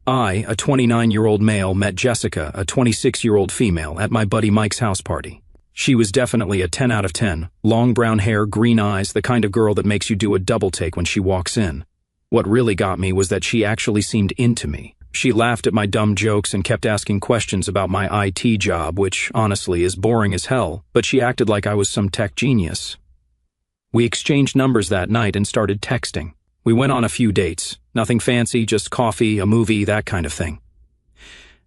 I, a 29-year-old male, met Jessica, a 26-year-old female, at my buddy Mike's house party. She was definitely a 10 out of 10, long brown hair, green eyes, the kind of girl that makes you do a double take when she walks in. What really got me was that she actually seemed into me. She laughed at my dumb jokes and kept asking questions about my IT job, which, honestly, is boring as hell, but she acted like I was some tech genius. We exchanged numbers that night and started texting. We went on a few dates. Nothing fancy, just coffee, a movie, that kind of thing.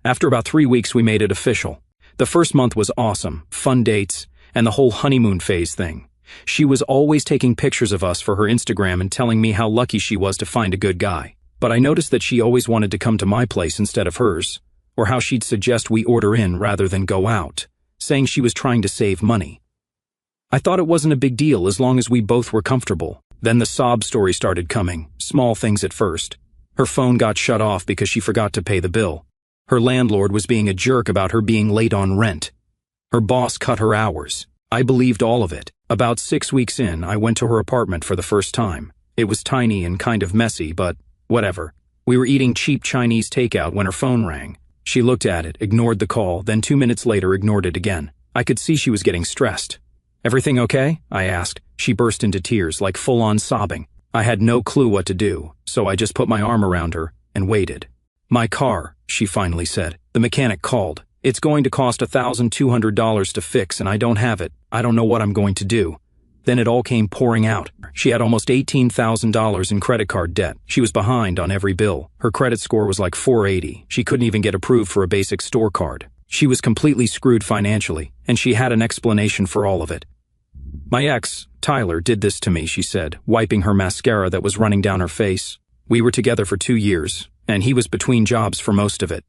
After about 3 weeks, we made it official. The first month was awesome, fun dates, and the whole honeymoon phase thing. She was always taking pictures of us for her Instagram and telling me how lucky she was to find a good guy. But I noticed that she always wanted to come to my place instead of hers, or how she'd suggest we order in rather than go out, saying she was trying to save money. I thought it wasn't a big deal as long as we both were comfortable. Then the sob story started coming, small things at first. Her phone got shut off because she forgot to pay the bill. Her landlord was being a jerk about her being late on rent. Her boss cut her hours. I believed all of it. About 6 weeks in, I went to her apartment for the first time. It was tiny and kind of messy, but whatever. We were eating cheap Chinese takeout when her phone rang. She looked at it, ignored the call, then 2 minutes later ignored it again. I could see she was getting stressed. "Everything okay?" I asked. She burst into tears, like full-on sobbing. I had no clue what to do, so I just put my arm around her and waited. "My car," she finally said. "The mechanic called. It's going to cost $1,200 to fix and I don't have it. I don't know what I'm going to do." Then it all came pouring out. She had almost $18,000 in credit card debt. She was behind on every bill. Her credit score was like 480. She couldn't even get approved for a basic store card. She was completely screwed financially, and she had an explanation for all of it. "My ex, Tyler, did this to me," she said, wiping her mascara that was running down her face. "We were together for 2 years, and he was between jobs for most of it.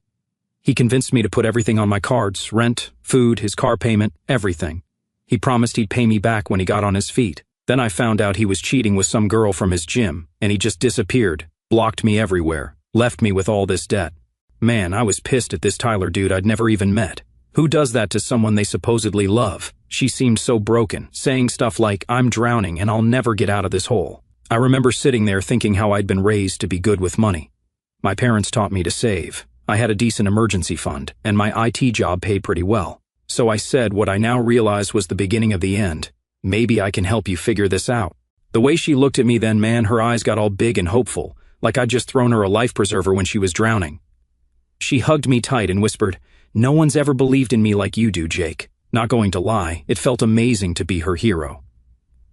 He convinced me to put everything on my cards, rent, food, his car payment, everything. He promised he'd pay me back when he got on his feet. Then I found out he was cheating with some girl from his gym, and he just disappeared, blocked me everywhere, left me with all this debt. Man, I was pissed at this Tyler dude I'd never even met. Who does that to someone they supposedly love?" She seemed so broken, saying stuff like, "I'm drowning and I'll never get out of this hole." I remember sitting there thinking how I'd been raised to be good with money. My parents taught me to save. I had a decent emergency fund, and my IT job paid pretty well. So I said what I now realize was the beginning of the end. "Maybe I can help you figure this out." The way she looked at me then, man, her eyes got all big and hopeful, like I'd just thrown her a life preserver when she was drowning. She hugged me tight and whispered, "No one's ever believed in me like you do, Jake." Not going to lie, it felt amazing to be her hero.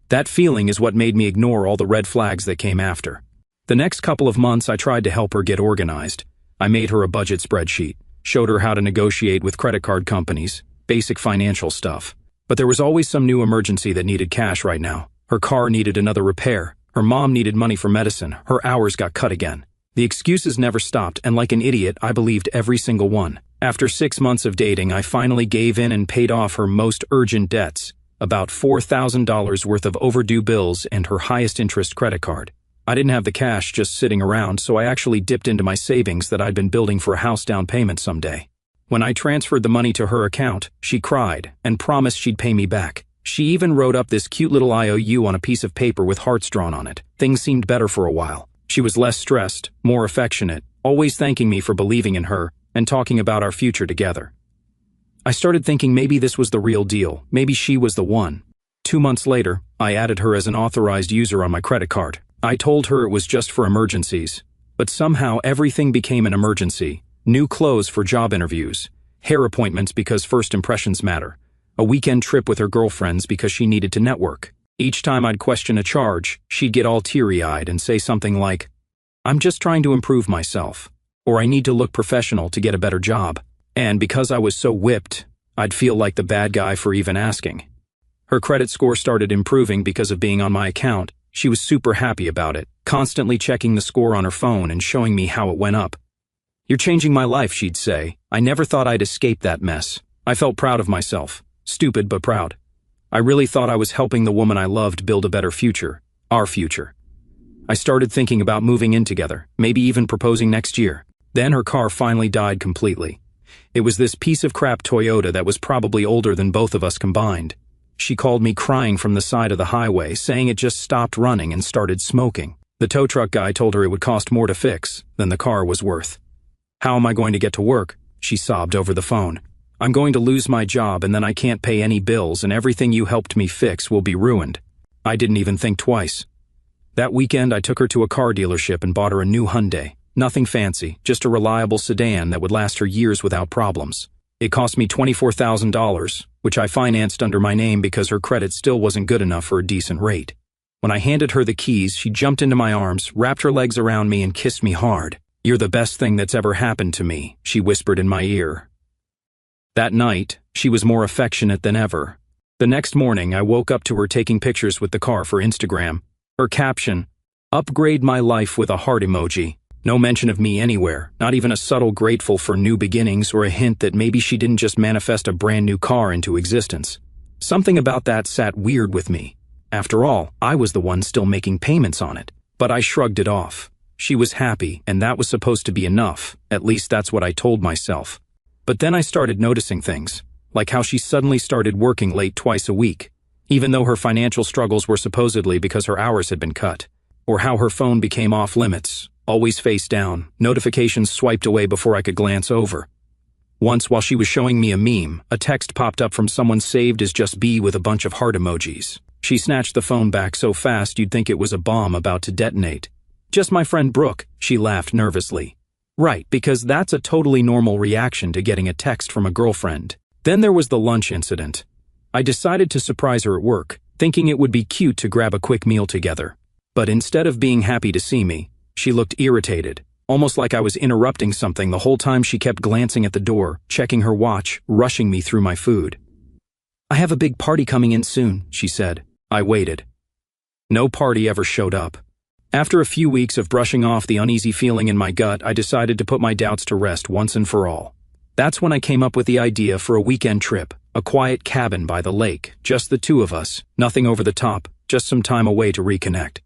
That feeling is what made me ignore all the red flags that came after. The next couple of months I tried to help her get organized. I made her a budget spreadsheet, showed her how to negotiate with credit card companies, basic financial stuff. But there was always some new emergency that needed cash right now. Her car needed another repair. Her mom needed money for medicine. Her hours got cut again. The excuses never stopped, and like an idiot, I believed every single one. After 6 months of dating, I finally gave in and paid off her most urgent debts, about $4,000 worth of overdue bills and her highest interest credit card. I didn't have the cash just sitting around, so I actually dipped into my savings that I'd been building for a house down payment someday. When I transferred the money to her account, she cried and promised she'd pay me back. She even wrote up this cute little IOU on a piece of paper with hearts drawn on it. Things seemed better for a while. She was less stressed, more affectionate, always thanking me for believing in her and talking about our future together. I started thinking maybe this was the real deal. Maybe she was the one. 2 months later, I added her as an authorized user on my credit card. I told her it was just for emergencies, but somehow everything became an emergency. New clothes for job interviews, hair appointments because first impressions matter, a weekend trip with her girlfriends because she needed to network. Each time I'd question a charge, she'd get all teary-eyed and say something like, "I'm just trying to improve myself," or "I need to look professional to get a better job." And because I was so whipped, I'd feel like the bad guy for even asking. Her credit score started improving because of being on my account. She was super happy about it, constantly checking the score on her phone and showing me how it went up. "You're changing my life," she'd say. I never thought I'd escape that mess. I felt proud of myself. Stupid but proud. I really thought I was helping the woman I loved build a better future. Our future. I started thinking about moving in together, maybe even proposing next year. Then her car finally died completely. It was this piece of crap Toyota that was probably older than both of us combined. She called me crying from the side of the highway, saying it just stopped running and started smoking. The tow truck guy told her it would cost more to fix than the car was worth. How am I going to get to work? She sobbed over the phone. I'm going to lose my job and then I can't pay any bills and everything you helped me fix will be ruined. I didn't even think twice. That weekend I took her to a car dealership and bought her a new Hyundai. Nothing fancy, just a reliable sedan that would last her years without problems. It cost me $24,000, which I financed under my name because her credit still wasn't good enough for a decent rate. When I handed her the keys, she jumped into my arms, wrapped her legs around me and kissed me hard. You're the best thing that's ever happened to me, she whispered in my ear. That night, she was more affectionate than ever. The next morning, I woke up to her taking pictures with the car for Instagram. Her caption, "Upgrade my life with a heart emoji." No mention of me anywhere, not even a subtle grateful for new beginnings or a hint that maybe she didn't just manifest a brand new car into existence. Something about that sat weird with me. After all, I was the one still making payments on it. But I shrugged it off. She was happy, and that was supposed to be enough. At least that's what I told myself. But then I started noticing things, like how she suddenly started working late twice a week, even though her financial struggles were supposedly because her hours had been cut, or how her phone became off limits, always face down, notifications swiped away before I could glance over. Once, while she was showing me a meme, a text popped up from someone saved as just B with a bunch of heart emojis. She snatched the phone back so fast you'd think it was a bomb about to detonate. "Just my friend Brooke," she laughed nervously. Right, because that's a totally normal reaction to getting a text from a girlfriend. Then there was the lunch incident. I decided to surprise her at work, thinking it would be cute to grab a quick meal together. But instead of being happy to see me, she looked irritated, almost like I was interrupting something the whole time she kept glancing at the door, checking her watch, rushing me through my food. "I have a big party coming in soon," she said. I waited. No party ever showed up. After a few weeks of brushing off the uneasy feeling in my gut, I decided to put my doubts to rest once and for all. That's when I came up with the idea for a weekend trip, a quiet cabin by the lake, just the two of us, nothing over the top, just some time away to reconnect.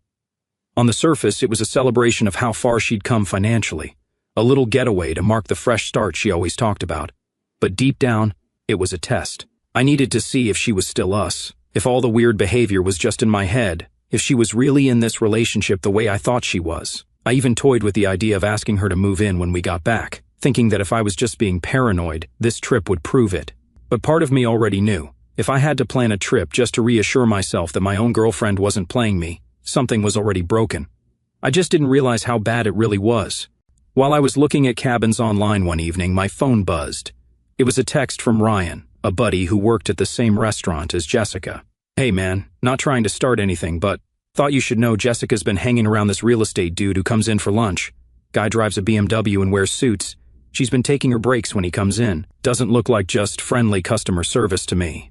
On the surface, it was a celebration of how far she'd come financially, a little getaway to mark the fresh start she always talked about. But deep down, it was a test. I needed to see if she was still us, if all the weird behavior was just in my head, if she was really in this relationship the way I thought she was. I even toyed with the idea of asking her to move in when we got back, thinking that if I was just being paranoid, this trip would prove it. But part of me already knew, if I had to plan a trip just to reassure myself that my own girlfriend wasn't playing me, something was already broken. I just didn't realize how bad it really was. While I was looking at cabins online one evening, my phone buzzed. It was a text from Ryan, a buddy who worked at the same restaurant as Jessica. "Hey man, not trying to start anything, but thought you should know Jessica's been hanging around this real estate dude who comes in for lunch. Guy drives a BMW and wears suits. She's been taking her breaks when he comes in. Doesn't look like just friendly customer service to me."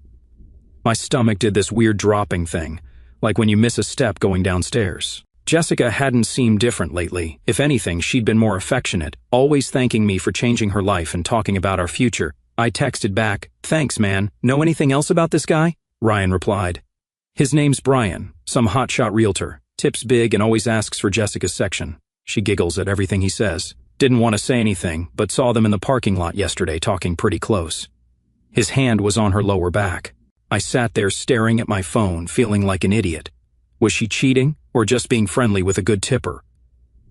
My stomach did this weird dropping thing, like when you miss a step going downstairs. Jessica hadn't seemed different lately. If anything, she'd been more affectionate, always thanking me for changing her life and talking about our future. I texted back, "Thanks man, know anything else about this guy?" Ryan replied, "His name's Brian, some hotshot realtor, tips big and always asks for Jessica's section." She giggles at everything he says. Didn't want to say anything, but saw them in the parking lot yesterday talking pretty close. His hand was on her lower back. I sat there staring at my phone, feeling like an idiot. Was she cheating, or just being friendly with a good tipper?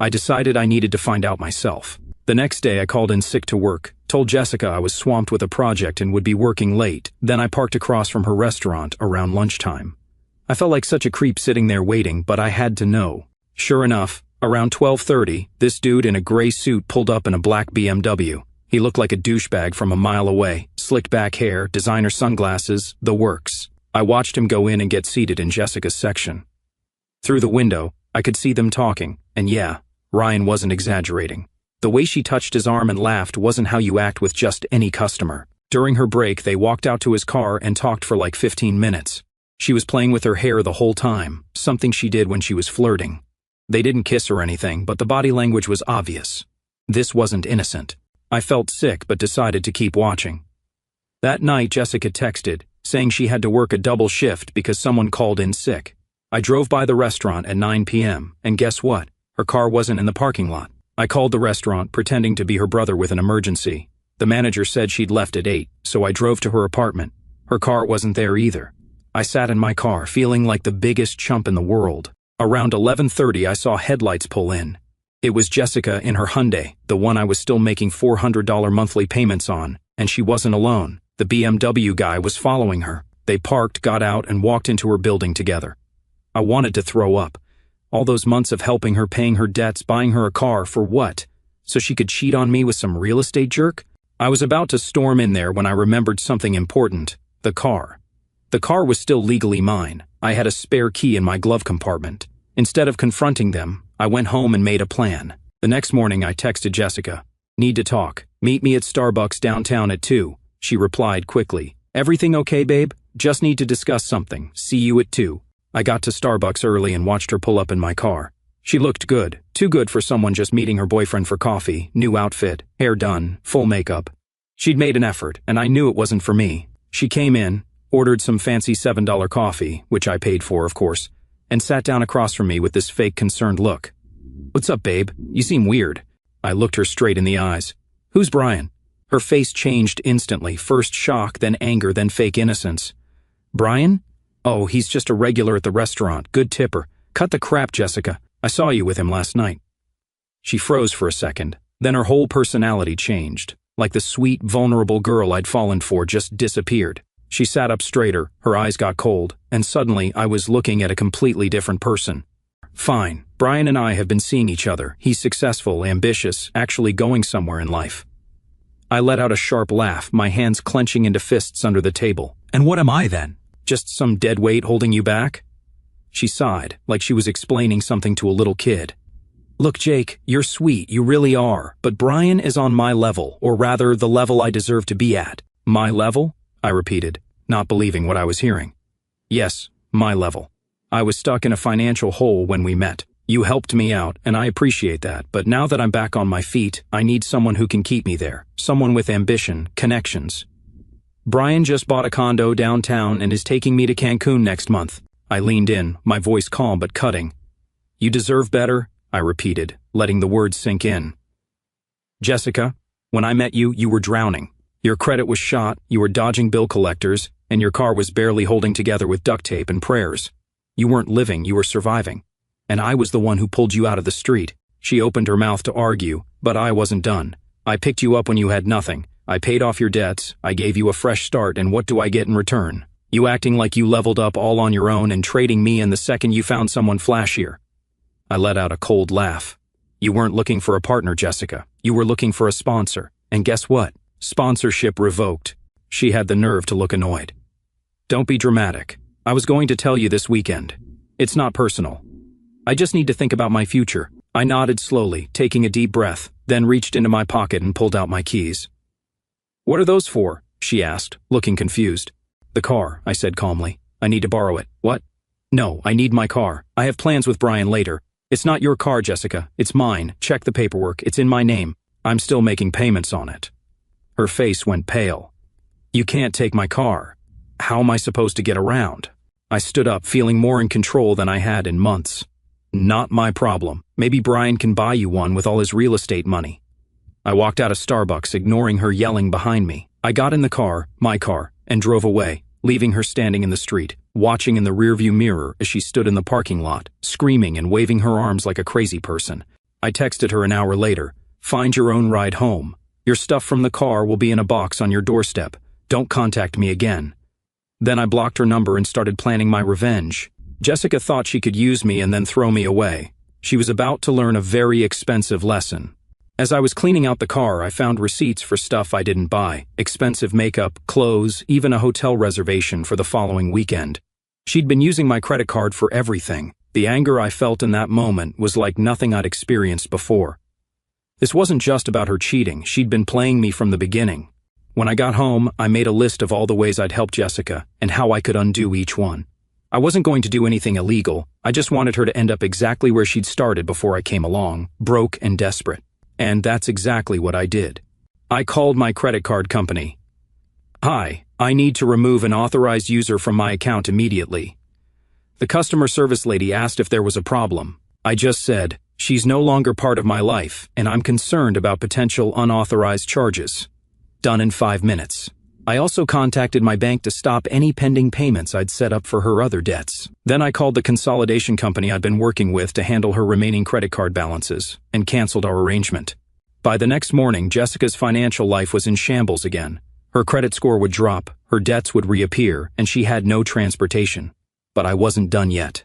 I decided I needed to find out myself. The next day I called in sick to work, told Jessica I was swamped with a project and would be working late, then I parked across from her restaurant around lunchtime. I felt like such a creep sitting there waiting, but I had to know. Sure enough, around 12:30, this dude in a gray suit pulled up in a black BMW. He looked like a douchebag from a mile away, slicked back hair, designer sunglasses, the works. I watched him go in and get seated in Jessica's section. Through the window, I could see them talking, and yeah, Ryan wasn't exaggerating. The way she touched his arm and laughed wasn't how you act with just any customer. During her break, they walked out to his car and talked for like 15 minutes. She was playing with her hair the whole time, something she did when she was flirting. They didn't kiss or anything, but the body language was obvious. This wasn't innocent. I felt sick but decided to keep watching. That night, Jessica texted, saying she had to work a double shift because someone called in sick. I drove by the restaurant at 9 p.m., and guess what? Her car wasn't in the parking lot. I called the restaurant, pretending to be her brother with an emergency. The manager said she'd left at 8, so I drove to her apartment. Her car wasn't there either. I sat in my car, feeling like the biggest chump in the world. Around 11:30, I saw headlights pull in. It was Jessica in her Hyundai, the one I was still making $400 monthly payments on, and she wasn't alone. The BMW guy was following her. They parked, got out, and walked into her building together. I wanted to throw up. All those months of helping her, paying her debts, buying her a car, for what? So she could cheat on me with some real estate jerk? I was about to storm in there when I remembered something important: the car. The car was still legally mine. I had a spare key in my glove compartment. Instead of confronting them, I went home and made a plan. The next morning I texted Jessica. "Need to talk. Meet me at Starbucks downtown at 2. She replied quickly. "Everything okay, babe? Just need to discuss something. See you at 2. I got to Starbucks early and watched her pull up in my car. She looked good. Too good for someone just meeting her boyfriend for coffee. New outfit, hair done, full makeup. She'd made an effort, and I knew it wasn't for me. She came in, ordered some fancy $7 coffee, which I paid for, of course, and sat down across from me with this fake concerned look. "What's up, babe? You seem weird." I looked her straight in the eyes. "Who's Brian?" Her face changed instantly, first shock, then anger, then fake innocence. "Brian? Oh, he's just a regular at the restaurant, good tipper. Cut the crap, Jessica. I saw you with him last night." She froze for a second, then her whole personality changed. Like the sweet, vulnerable girl I'd fallen for just disappeared. She sat up straighter, her eyes got cold, and suddenly I was looking at a completely different person. "Fine, Brian and I have been seeing each other. He's successful, ambitious, actually going somewhere in life." I let out a sharp laugh, my hands clenching into fists under the table. "And what am I then? Just some dead weight holding you back?" She sighed, like she was explaining something to a little kid. "Look, Jake, you're sweet, you really are, but Brian is on my level, or rather, the level I deserve to be at." "My level?" I repeated, not believing what I was hearing. "Yes, my level. I was stuck in a financial hole when we met. You helped me out, and I appreciate that, but now that I'm back on my feet, I need someone who can keep me there, someone with ambition, connections. Brian just bought a condo downtown and is taking me to Cancun next month." I leaned in, my voice calm but cutting. "You deserve better," I repeated, letting the words sink in. "Jessica, when I met you, you were drowning. Your credit was shot, you were dodging bill collectors, and your car was barely holding together with duct tape and prayers. You weren't living, you were surviving. And I was the one who pulled you out of the street." She opened her mouth to argue, but I wasn't done. "I picked you up when you had nothing. I paid off your debts, I gave you a fresh start, and what do I get in return? You acting like you leveled up all on your own and trading me in the second you found someone flashier." I let out a cold laugh. "You weren't looking for a partner, Jessica. You were looking for a sponsor. And guess what? Sponsorship revoked." She had the nerve to look annoyed. "Don't be dramatic. I was going to tell you this weekend. It's not personal. I just need to think about my future." I nodded slowly, taking a deep breath, then reached into my pocket and pulled out my keys. "What are those for?" she asked, looking confused. "The car," I said calmly. "I need to borrow it." "What?" "No, I need my car. I have plans with Brian later." "It's not your car, Jessica. It's mine. Check the paperwork. It's in my name. I'm still making payments on it." Her face went pale. "You can't take my car. How am I supposed to get around?" I stood up, feeling more in control than I had in months. "Not my problem. Maybe Brian can buy you one with all his real estate money." I walked out of Starbucks, ignoring her yelling behind me. I got in the car, my car, and drove away, leaving her standing in the street, watching in the rearview mirror as she stood in the parking lot, screaming and waving her arms like a crazy person. I texted her an hour later, "Find your own ride home. Your stuff from the car will be in a box on your doorstep. Don't contact me again." Then I blocked her number and started planning my revenge. Jessica thought she could use me and then throw me away. She was about to learn a very expensive lesson. As I was cleaning out the car, I found receipts for stuff I didn't buy, expensive makeup, clothes, even a hotel reservation for the following weekend. She'd been using my credit card for everything. The anger I felt in that moment was like nothing I'd experienced before. This wasn't just about her cheating, she'd been playing me from the beginning. When I got home, I made a list of all the ways I'd help Jessica and how I could undo each one. I wasn't going to do anything illegal, I just wanted her to end up exactly where she'd started before I came along, broke and desperate. And that's exactly what I did. I called my credit card company. "Hi, I need to remove an authorized user from my account immediately." The customer service lady asked if there was a problem. I just said, "She's no longer part of my life, and I'm concerned about potential unauthorized charges." Done in 5 minutes. I also contacted my bank to stop any pending payments I'd set up for her other debts. Then I called the consolidation company I'd been working with to handle her remaining credit card balances and canceled our arrangement. By the next morning, Jessica's financial life was in shambles again. Her credit score would drop, her debts would reappear, and she had no transportation. But I wasn't done yet.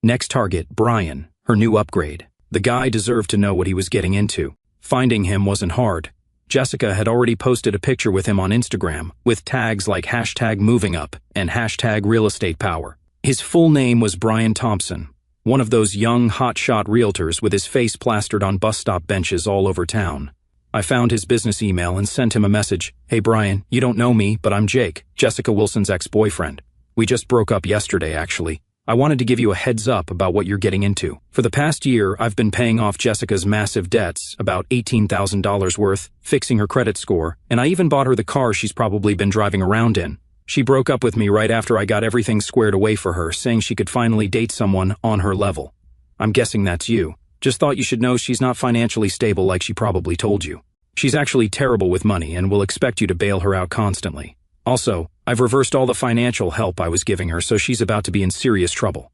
Next target, Brian, her new upgrade. The guy deserved to know what he was getting into. Finding him wasn't hard. Jessica had already posted a picture with him on Instagram, with tags like #MovingUp and #RealEstatePower. His full name was Brian Thompson, one of those young, hotshot realtors with his face plastered on bus stop benches all over town. I found his business email and sent him a message. "Hey Brian, you don't know me, but I'm Jake, Jessica Wilson's ex-boyfriend. We just broke up yesterday, actually. I wanted to give you a heads up about what you're getting into. For the past year, I've been paying off Jessica's massive debts, about $18,000 worth, fixing her credit score, and I even bought her the car she's probably been driving around in. She broke up with me right after I got everything squared away for her, saying she could finally date someone on her level. I'm guessing that's you. Just thought you should know she's not financially stable like she probably told you. She's actually terrible with money and will expect you to bail her out constantly. Also, I've reversed all the financial help I was giving her, so she's about to be in serious trouble.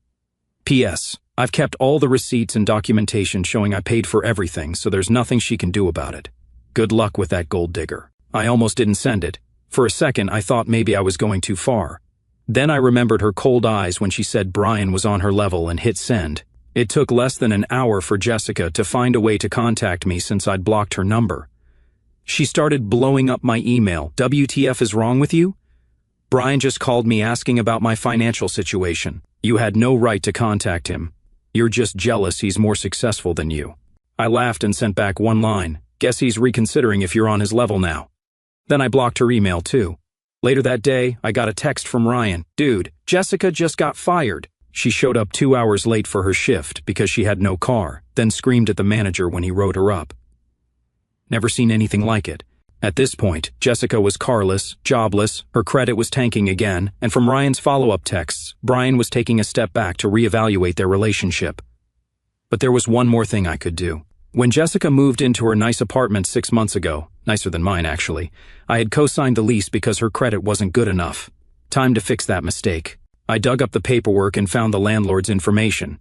P.S. I've kept all the receipts and documentation showing I paid for everything, so there's nothing she can do about it. Good luck with that gold digger." I almost didn't send it. For a second, I thought maybe I was going too far. Then I remembered her cold eyes when she said Brian was on her level and hit send. It took less than an hour for Jessica to find a way to contact me since I'd blocked her number. She started blowing up my email. "WTF is wrong with you? Brian just called me asking about my financial situation. You had no right to contact him. You're just jealous he's more successful than you." I laughed and sent back one line. "Guess he's reconsidering if you're on his level now." Then I blocked her email too. Later that day, I got a text from Ryan. "Dude, Jessica just got fired." She showed up 2 hours late for her shift because she had no car, then screamed at the manager when he wrote her up. Never seen anything like it. At this point, Jessica was carless, jobless, her credit was tanking again, and from Ryan's follow-up texts, Brian was taking a step back to reevaluate their relationship. But there was one more thing I could do. When Jessica moved into her nice apartment 6 months ago, nicer than mine actually, I had co-signed the lease because her credit wasn't good enough. Time to fix that mistake. I dug up the paperwork and found the landlord's information.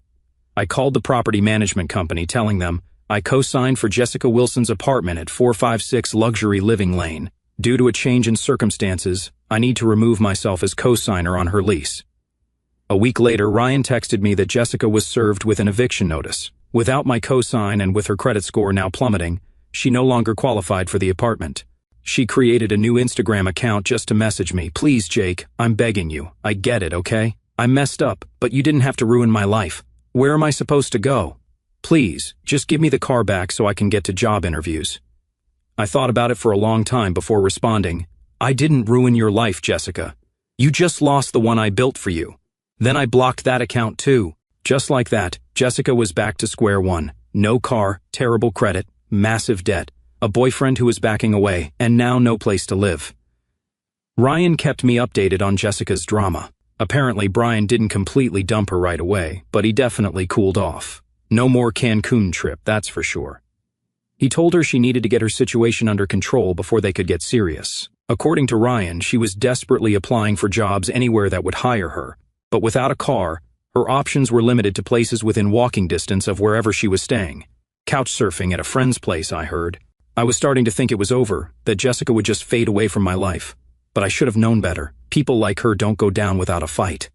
I called the property management company telling them, I co-signed for Jessica Wilson's apartment at 456 Luxury Living Lane. Due to a change in circumstances, I need to remove myself as co-signer on her lease. A week later, Ryan texted me that Jessica was served with an eviction notice. Without my co-sign and with her credit score now plummeting, she no longer qualified for the apartment. She created a new Instagram account just to message me. "Please, Jake, I'm begging you. I get it, okay? I messed up, but you didn't have to ruin my life. Where am I supposed to go? Please, just give me the car back so I can get to job interviews." I thought about it for a long time before responding. "I didn't ruin your life, Jessica. You just lost the one I built for you." Then I blocked that account too. Just like that, Jessica was back to square one. No car, terrible credit, massive debt, a boyfriend who was backing away, and now no place to live. Ryan kept me updated on Jessica's drama. Apparently, Brian didn't completely dump her right away, but he definitely cooled off. No more Cancun trip, that's for sure. He told her she needed to get her situation under control before they could get serious. According to Ryan, she was desperately applying for jobs anywhere that would hire her, but without a car, her options were limited to places within walking distance of wherever she was staying. Couch surfing at a friend's place, I heard. I was starting to think it was over, that Jessica would just fade away from my life. But I should have known better. People like her don't go down without a fight.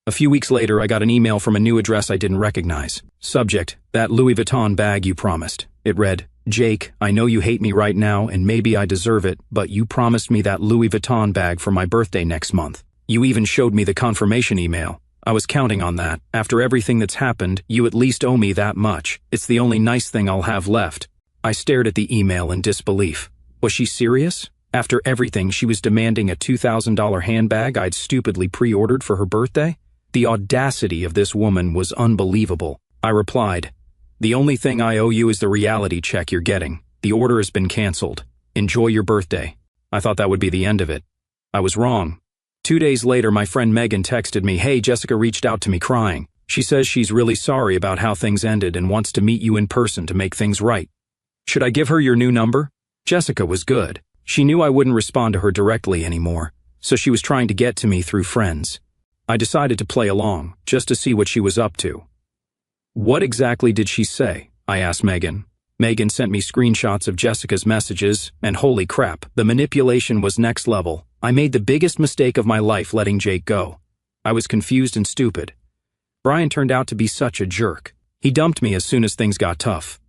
A few weeks later, I got an email from a new address I didn't recognize. Subject, "That Louis Vuitton bag you promised." It read, "Jake, I know you hate me right now and maybe I deserve it, but you promised me that Louis Vuitton bag for my birthday next month. You even showed me the confirmation email. I was counting on that. After everything that's happened, you at least owe me that much. It's the only nice thing I'll have left." I stared at the email in disbelief. Was she serious? After everything, she was demanding a $2,000 handbag I'd stupidly pre-ordered for her birthday? The audacity of this woman was unbelievable. I replied, "The only thing I owe you is the reality check you're getting. The order has been canceled. Enjoy your birthday." I thought that would be the end of it. I was wrong. 2 days later, my friend Megan texted me, "Hey, Jessica reached out to me crying. She says she's really sorry about how things ended and wants to meet you in person to make things right. Should I give her your new number?" Jessica was good. She knew I wouldn't respond to her directly anymore, so she was trying to get to me through friends. I decided to play along, just to see what she was up to. "What exactly did she say?" I asked Megan. Megan sent me screenshots of Jessica's messages, and holy crap, the manipulation was next level. I made the biggest mistake of my life letting Jake go. I was confused and stupid. Brian turned out to be such a jerk. He dumped me as soon as things got tough.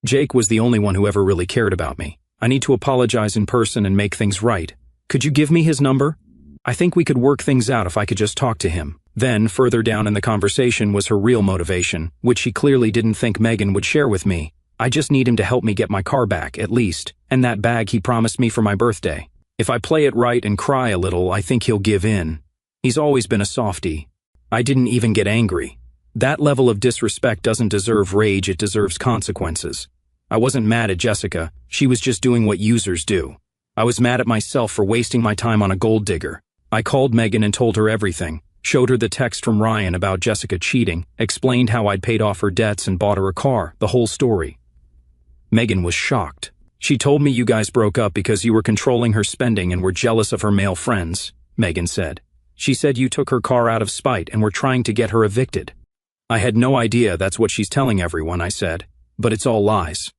Jake was the only one who ever really cared about me. I need to apologize in person and make things right. Could you give me his number? I think we could work things out if I could just talk to him. Then, further down in the conversation was her real motivation, which she clearly didn't think Megan would share with me. I just need him to help me get my car back, at least, and that bag he promised me for my birthday. If I play it right and cry a little, I think he'll give in. He's always been a softie. I didn't even get angry. That level of disrespect doesn't deserve rage, it deserves consequences. I wasn't mad at Jessica, she was just doing what users do. I was mad at myself for wasting my time on a gold digger. I called Megan and told her everything, showed her the text from Ryan about Jessica cheating, explained how I'd paid off her debts and bought her a car, the whole story. Megan was shocked. "She told me you guys broke up because you were controlling her spending and were jealous of her male friends," Megan said. "She said you took her car out of spite and were trying to get her evicted." "I had no idea that's what she's telling everyone," I said. "But it's all lies."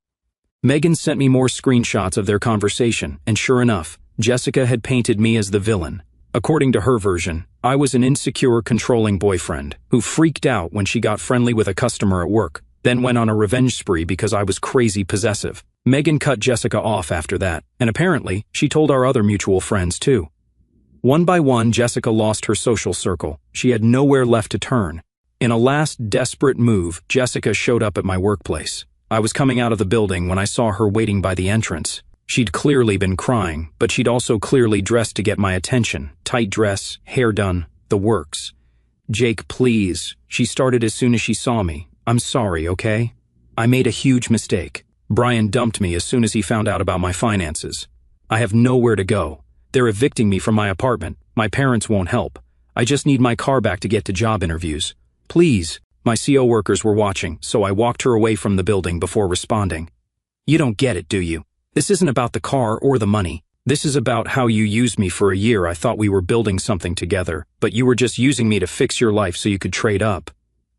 Megan sent me more screenshots of their conversation, and sure enough, Jessica had painted me as the villain. According to her version, I was an insecure, controlling boyfriend who freaked out when she got friendly with a customer at work, then went on a revenge spree because I was crazy possessive. Megan cut Jessica off after that, and apparently, she told our other mutual friends too. One by one, Jessica lost her social circle. She had nowhere left to turn. In a last desperate move, Jessica showed up at my workplace. I was coming out of the building when I saw her waiting by the entrance. She'd clearly been crying, but she'd also clearly dressed to get my attention. Tight dress, hair done, the works. "Jake, please," she started as soon as she saw me. "I'm sorry, okay? I made a huge mistake. Brian dumped me as soon as he found out about my finances. I have nowhere to go. They're evicting me from my apartment. My parents won't help. I just need my car back to get to job interviews. Please." My CO workers were watching, so I walked her away from the building before responding. "You don't get it, do you? This isn't about the car or the money. This is about how you used me for a year. I thought we were building something together, but you were just using me to fix your life so you could trade up."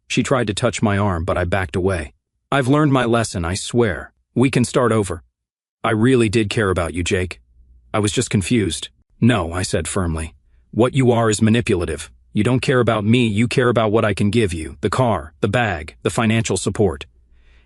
She tried to touch my arm, but I backed away. "I've learned my lesson, I swear. We can start over. I really did care about you, Jake. I was just confused." "No," I said firmly. "What you are is manipulative. You don't care about me, you care about what I can give you, the car, the bag, the financial support."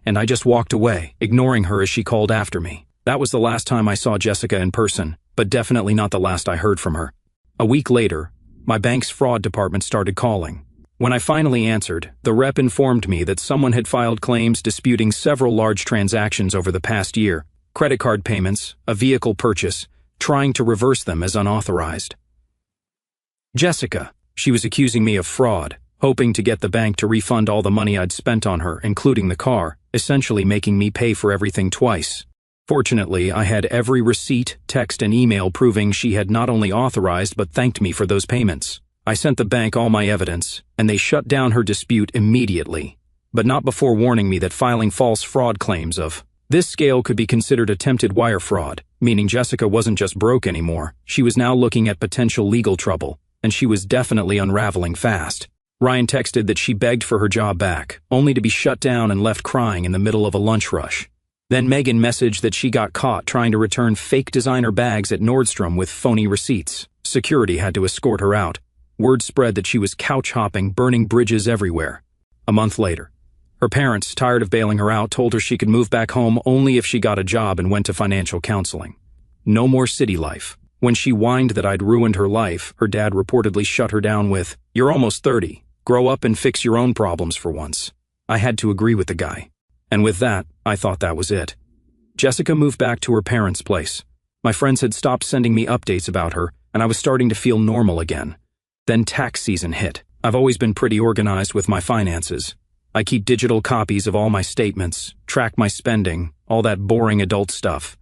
And I just walked away, ignoring her as she called after me. That was the last time I saw Jessica in person, but definitely not the last I heard from her. A week later, my bank's fraud department started calling. When I finally answered, the rep informed me that someone had filed claims disputing several large transactions over the past year, credit card payments, a vehicle purchase, trying to reverse them as unauthorized. Jessica. She was accusing me of fraud, hoping to get the bank to refund all the money I'd spent on her, including the car, essentially making me pay for everything twice. Fortunately, I had every receipt, text, and email proving she had not only authorized but thanked me for those payments. I sent the bank all my evidence, and they shut down her dispute immediately, but not before warning me that filing false fraud claims of this scale could be considered attempted wire fraud, meaning Jessica wasn't just broke anymore, she was now looking at potential legal trouble, and she was definitely unraveling fast. Ryan texted that she begged for her job back, only to be shut down and left crying in the middle of a lunch rush. Then Megan messaged that she got caught trying to return fake designer bags at Nordstrom with phony receipts. Security had to escort her out. Word spread that she was couch hopping, burning bridges everywhere. A month later, her parents, tired of bailing her out, told her she could move back home only if she got a job and went to financial counseling. No more city life. When she whined that I'd ruined her life, her dad reportedly shut her down with, "You're almost 30. Grow up and fix your own problems for once." I had to agree with the guy. And with that, I thought that was it. Jessica moved back to her parents' place. My friends had stopped sending me updates about her, and I was starting to feel normal again. Then tax season hit. I've always been pretty organized with my finances. I keep digital copies of all my statements, track my spending, all that boring adult stuff.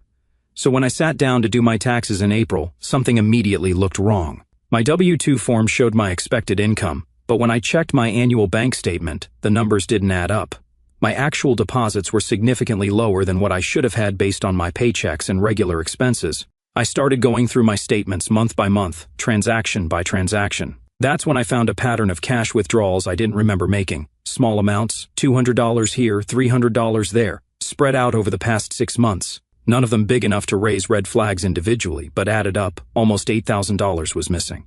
So when I sat down to do my taxes in April, something immediately looked wrong. My W-2 form showed my expected income, but when I checked my annual bank statement, the numbers didn't add up. My actual deposits were significantly lower than what I should have had based on my paychecks and regular expenses. I started going through my statements month by month, transaction by transaction. That's when I found a pattern of cash withdrawals I didn't remember making. Small amounts, $200 here, $300 there, spread out over the past 6 months. None of them big enough to raise red flags individually, but added up, almost $8,000 was missing.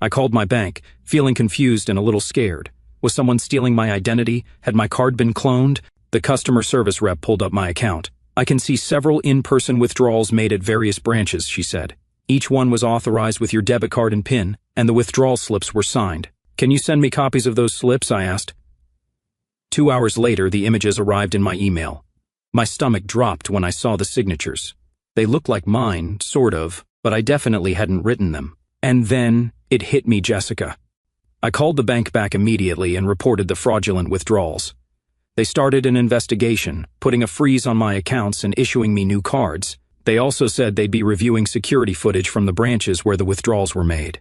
I called my bank, feeling confused and a little scared. Was someone stealing my identity? Had my card been cloned? The customer service rep pulled up my account. I can see several in-person withdrawals made at various branches, she said. Each one was authorized with your debit card and PIN, and the withdrawal slips were signed. Can you send me copies of those slips? I asked. 2 hours later, the images arrived in my email. My stomach dropped when I saw the signatures. They looked like mine, sort of, but I definitely hadn't written them. And then it hit me, Jessica. I called the bank back immediately and reported the fraudulent withdrawals. They started an investigation, putting a freeze on my accounts and issuing me new cards. They also said they'd be reviewing security footage from the branches where the withdrawals were made.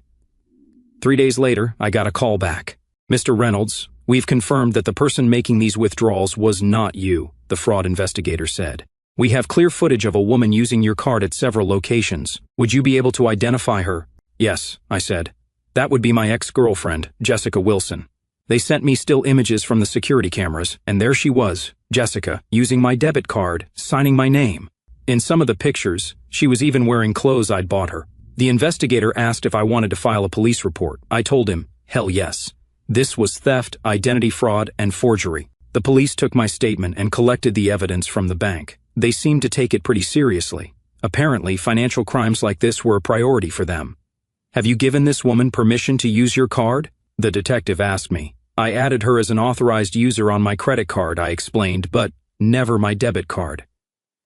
3 days later, I got a call back. Mr. Reynolds, we've confirmed that the person making these withdrawals was not you, the fraud investigator said. We have clear footage of a woman using your card at several locations. Would you be able to identify her? Yes, I said. That would be my ex-girlfriend, Jessica Wilson. They sent me still images from the security cameras, and there she was, Jessica, using my debit card, signing my name. In some of the pictures, she was even wearing clothes I'd bought her. The investigator asked if I wanted to file a police report. I told him, hell yes. This was theft, identity fraud, and forgery. The police took my statement and collected the evidence from the bank. They seemed to take it pretty seriously. Apparently, financial crimes like this were a priority for them. Have you given this woman permission to use your card? The detective asked me. I added her as an authorized user on my credit card, I explained, but never my debit card.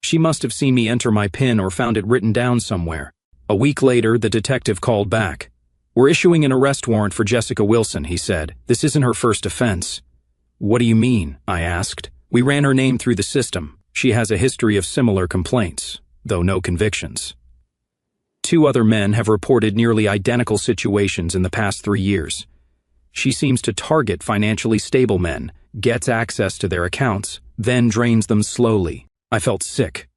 She must have seen me enter my PIN or found it written down somewhere. A week later, the detective called back. We're issuing an arrest warrant for Jessica Wilson, he said. This isn't her first offense. What do you mean? I asked. We ran her name through the system. She has a history of similar complaints, though no convictions. 2 other men have reported nearly identical situations in the past 3 years. She seems to target financially stable men, gets access to their accounts, then drains them slowly. I felt sick.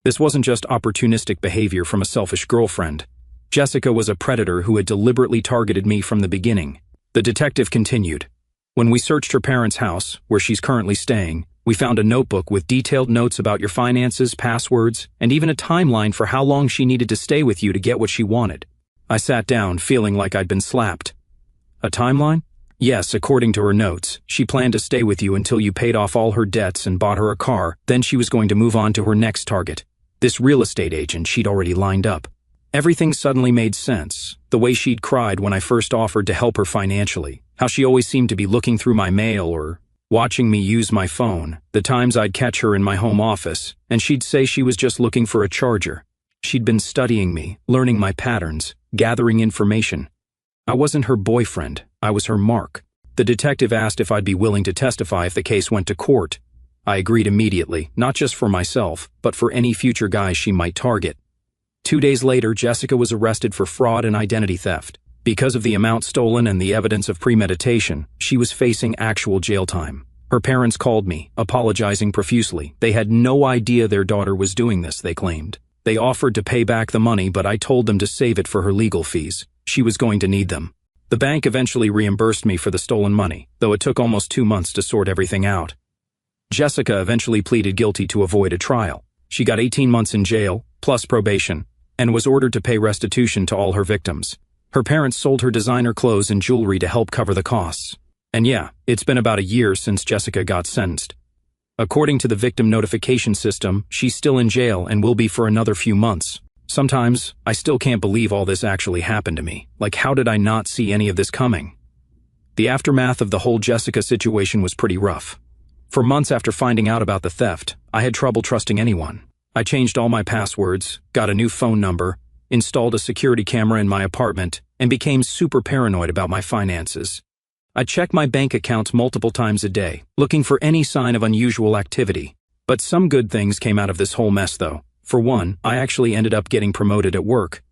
This wasn't just opportunistic behavior from a selfish girlfriend. Jessica was a predator who had deliberately targeted me from the beginning. The detective continued. When we searched her parents' house, where she's currently staying, we found a notebook with detailed notes about your finances, passwords, and even a timeline for how long she needed to stay with you to get what she wanted. I sat down, feeling like I'd been slapped. A timeline? Yes, according to her notes, she planned to stay with you until you paid off all her debts and bought her a car, then she was going to move on to her next target. This real estate agent she'd already lined up. Everything suddenly made sense. The way she'd cried when I first offered to help her financially, how she always seemed to be looking through my mail or watching me use my phone, the times I'd catch her in my home office, and she'd say she was just looking for a charger. She'd been studying me, learning my patterns, gathering information. I wasn't her boyfriend, I was her mark. The detective asked if I'd be willing to testify if the case went to court. I agreed immediately, not just for myself, but for any future guys she might target. 2 days later, Jessica was arrested for fraud and identity theft. Because of the amount stolen and the evidence of premeditation, she was facing actual jail time. Her parents called me, apologizing profusely. They had no idea their daughter was doing this, they claimed. They offered to pay back the money, but I told them to save it for her legal fees. She was going to need them. The bank eventually reimbursed me for the stolen money, though it took almost 2 months to sort everything out. Jessica eventually pleaded guilty to avoid a trial. She got 18 months in jail, plus probation, and was ordered to pay restitution to all her victims. Her parents sold her designer clothes and jewelry to help cover the costs. And yeah, it's been about a year since Jessica got sentenced. According to the victim notification system, she's still in jail and will be for another few months. Sometimes, I still can't believe all this actually happened to me. Like, how did I not see any of this coming? The aftermath of the whole Jessica situation was pretty rough. For months after finding out about the theft, I had trouble trusting anyone. I changed all my passwords, got a new phone number, installed a security camera in my apartment, and became super paranoid about my finances. I checked my bank accounts multiple times a day, looking for any sign of unusual activity. But some good things came out of this whole mess, though. For one, I actually ended up getting promoted at work.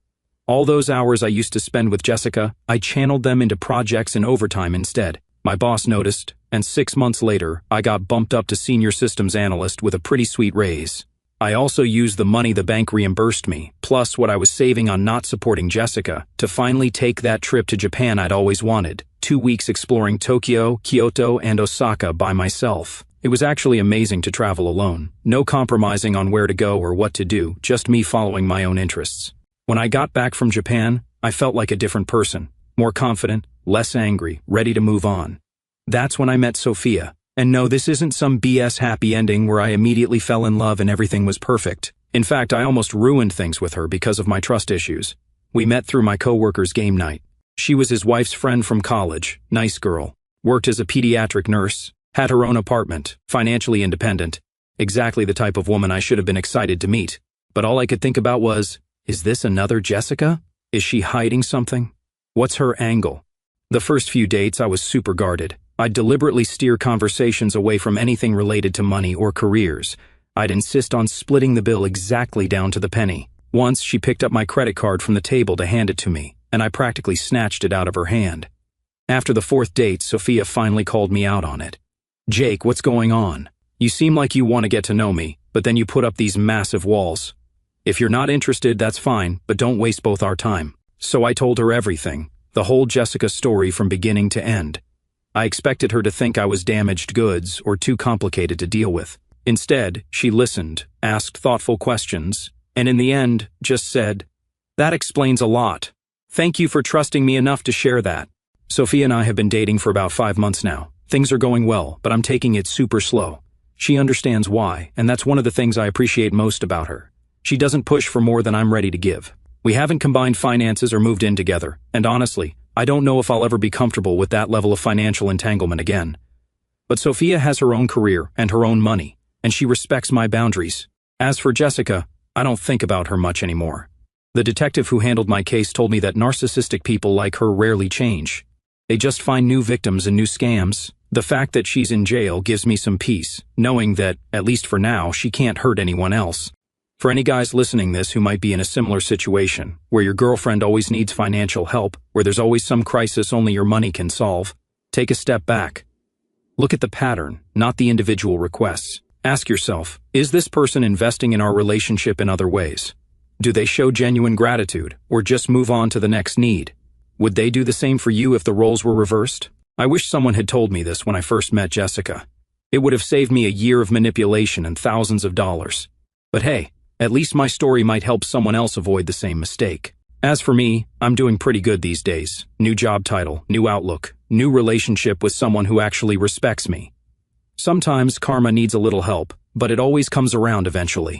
All those hours I used to spend with Jessica, I channeled them into projects and overtime instead. My boss noticed, and 6 months later, I got bumped up to senior systems analyst with a pretty sweet raise. I also used the money the bank reimbursed me, plus what I was saving on not supporting Jessica, to finally take that trip to Japan I'd always wanted, 2 weeks exploring Tokyo, Kyoto, and Osaka by myself. It was actually amazing to travel alone. No compromising on where to go or what to do, just me following my own interests. When I got back from Japan, I felt like a different person, more confident, less angry, ready to move on. That's when I met Sophia. And no, this isn't some BS happy ending where I immediately fell in love and everything was perfect. In fact, I almost ruined things with her because of my trust issues. We met through my coworker's game night. She was his wife's friend from college, nice girl, worked as a pediatric nurse, had her own apartment, financially independent, exactly the type of woman I should have been excited to meet. But all I could think about was, is this another Jessica? Is she hiding something? What's her angle? The first few dates I was super guarded. I'd deliberately steer conversations away from anything related to money or careers. I'd insist on splitting the bill exactly down to the penny. Once, she picked up my credit card from the table to hand it to me, and I practically snatched it out of her hand. After the 4th date, Sophia finally called me out on it. "Jake, what's going on? You seem like you want to get to know me, but then you put up these massive walls. If you're not interested, that's fine, but don't waste both our time." So I told her everything, the whole Jessica story from beginning to end. I expected her to think I was damaged goods or too complicated to deal with. Instead, she listened, asked thoughtful questions, and in the end, just said, "That explains a lot. Thank you for trusting me enough to share that." Sophia and I have been dating for about 5 months now. Things are going well, but I'm taking it super slow. She understands why, and that's one of the things I appreciate most about her. She doesn't push for more than I'm ready to give. We haven't combined finances or moved in together, and honestly, I don't know if I'll ever be comfortable with that level of financial entanglement again. But Sophia has her own career and her own money, and she respects my boundaries. As for Jessica, I don't think about her much anymore. The detective who handled my case told me that narcissistic people like her rarely change. They just find new victims and new scams. The fact that she's in jail gives me some peace, knowing that, at least for now, she can't hurt anyone else. For any guys listening this who might be in a similar situation, where your girlfriend always needs financial help, where there's always some crisis only your money can solve, take a step back. Look at the pattern, not the individual requests. Ask yourself, is this person investing in our relationship in other ways? Do they show genuine gratitude, or just move on to the next need? Would they do the same for you if the roles were reversed? I wish someone had told me this when I first met Jessica. It would have saved me a year of manipulation and thousands of dollars. But hey, at least my story might help someone else avoid the same mistake. As for me, I'm doing pretty good these days. New job title, new outlook, new relationship with someone who actually respects me. Sometimes karma needs a little help, but it always comes around eventually.